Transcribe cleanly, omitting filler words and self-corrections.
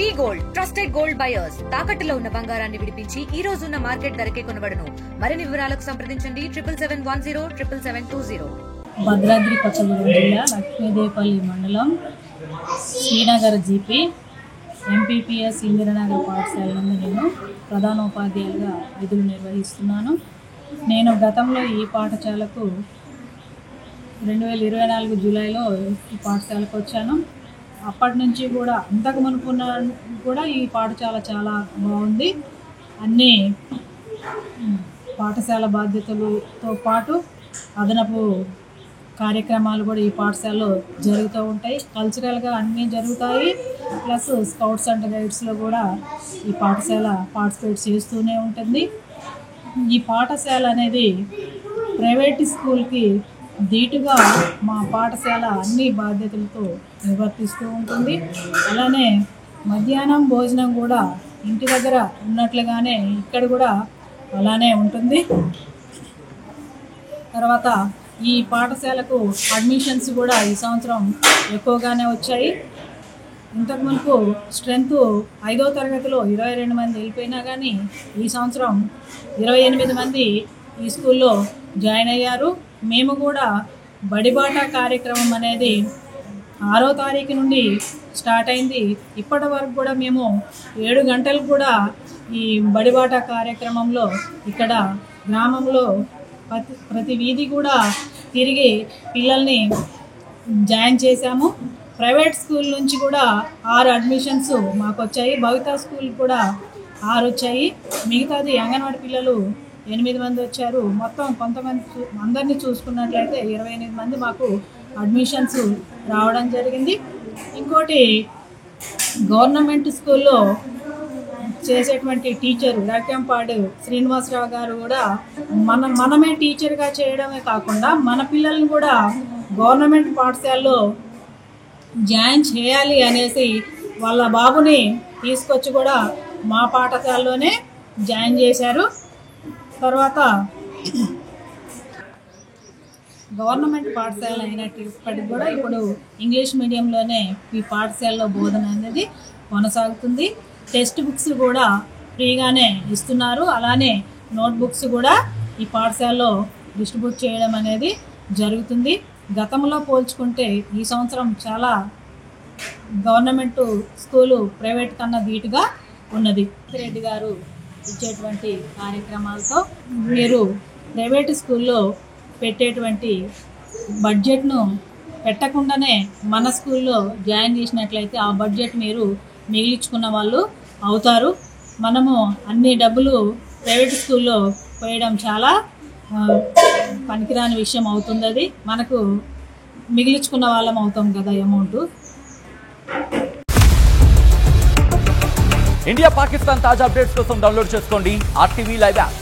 వి gold trusted gold buyers తాకట్టులో ఉన్న బంగారాన్ని విడిపించి ఈ రోజు ఉన్న మార్కెట్ ధరకే కొనబడును. మరిన్ని వివరాలకు సంప్రదించండి 77107720. భద్రాద్రి కొత్తగూడెం జిల్లా లక్ష్మీదేవపల్లి మండలం శ్రీనగర్ జీపీ ఎంపీపీఎస్ ఇందిరానగర్ పాఠశాల నందు నేను ప్రధానోపాధ్యాయులుగా విధులు నిర్వహిస్తున్నాను. నేను గతంలో ఈ పాఠశాలకు 2024 జూలైలో ఈ పాఠశాలకు వచ్చాను. అప్పటి నుంచి కూడా అంతకు మునుపున్న కూడా ఈ పాఠశాల చాలా బాగుంది. అన్ని పాఠశాల బాధ్యతలతో పాటు అదనపు కార్యక్రమాలు కూడా ఈ పాఠశాలలో జరుగుతూ ఉంటాయి. కల్చరల్గా అన్నీ జరుగుతాయి. ప్లస్ స్కౌట్స్ అండ్ గైడ్స్లో కూడా ఈ పాఠశాల పార్టిసిపేట్ చేస్తూనే ఉంటుంది. ఈ పాఠశాల అనేది ప్రైవేట్ స్కూల్కి ధీటుగా మా పాఠశాల అన్ని బాధ్యతలతో నిర్వర్తిస్తూ ఉంటుంది. అలానే మధ్యాహ్నం భోజనం కూడా ఇంటి దగ్గర ఉన్నట్లుగానే ఇక్కడ కూడా అలానే ఉంటుంది. తర్వాత ఈ పాఠశాలకు అడ్మిషన్స్ కూడా ఈ సంవత్సరం ఎక్కువగానే వచ్చాయి. ఇంతకుముందు స్ట్రెంత్ 5వ తరగతిలో 22 మంది వెళ్ళిపోయినా కానీ ఈ సంవత్సరం 28 మంది ఈ స్కూల్లో జాయిన్ అయ్యారు. మేము కూడా బడిబాట కార్యక్రమం అనేది 6వ తారీఖు నుండి స్టార్ట్ అయింది. ఇప్పటి వరకు కూడా మేము 7 గంటలు కూడా ఈ బడిబాట కార్యక్రమంలో ఇక్కడ గ్రామంలో ప్రతి వీధి కూడా తిరిగి పిల్లల్ని జాయిన్ చేశాము. ప్రైవేట్ స్కూల్ నుంచి కూడా 6 అడ్మిషన్స్ మాకు వచ్చాయి. భవితా స్కూల్ కూడా 6 వచ్చాయి. మిగతాది అంగన్వాడీ పిల్లలు 8 మంది వచ్చారు. మొత్తం కొంతమంది అందరినీ చూసుకున్నట్లయితే 28 మంది మాకు అడ్మిషన్స్ రావడం జరిగింది. ఇంకోటి గవర్నమెంట్ స్కూల్లో చేసేటువంటి టీచర్ రాక్యంపాడు శ్రీనివాసరావు గారు కూడా మనమే టీచర్గా చేయడమే కాకుండా మన పిల్లల్ని కూడా గవర్నమెంట్ పాఠశాలలో జాయిన్ చేయాలి అనేసి వాళ్ళ బాబుని తీసుకొచ్చి కూడా మా పాఠశాలలోనే జాయిన్ చేశారు. తర్వాత గవర్నమెంట్ పాఠశాల అయినప్పటికీ కూడా ఇప్పుడు ఇంగ్లీష్ మీడియంలోనే ఈ పాఠశాలలో బోధన అనేది కొనసాగుతుంది. టెక్స్ట్ బుక్స్ కూడా ఫ్రీగానే ఇస్తున్నారు. అలానే నోట్బుక్స్ కూడా ఈ పాఠశాలలో డిస్ట్రిబ్యూట్ చేయడం అనేది జరుగుతుంది. గతంలో పోల్చుకుంటే ఈ సంవత్సరం చాలా గవర్నమెంట్ స్కూలు ప్రైవేట్ కన్నా ధీటుగా ఉన్నది. రెడ్డి గారు ఇచ్చేటువంటి కార్యక్రమాలతో మీరు ప్రైవేట్ స్కూల్లో పెట్టేటువంటి బడ్జెట్ను పెట్టకుండానే మన స్కూల్లో జాయిన్ చేసినట్లయితే ఆ బడ్జెట్ మీరు మిగిలించుకున్న వాళ్ళు అవుతారు. మనము అన్ని డబ్బులు ప్రైవేట్ స్కూల్లో పోయడం చాలా పనికిరాని విషయం అవుతుంది. అది మనకు మిగిలించుకున్న వాళ్ళం అవుతాం కదా అమౌంట్. ఇండియా పాకిస్తాన్ తాజా అప్డేట్స్ కోసం డౌన్లోడ్ చేసుకోండి RTV లైవ్ యాప్.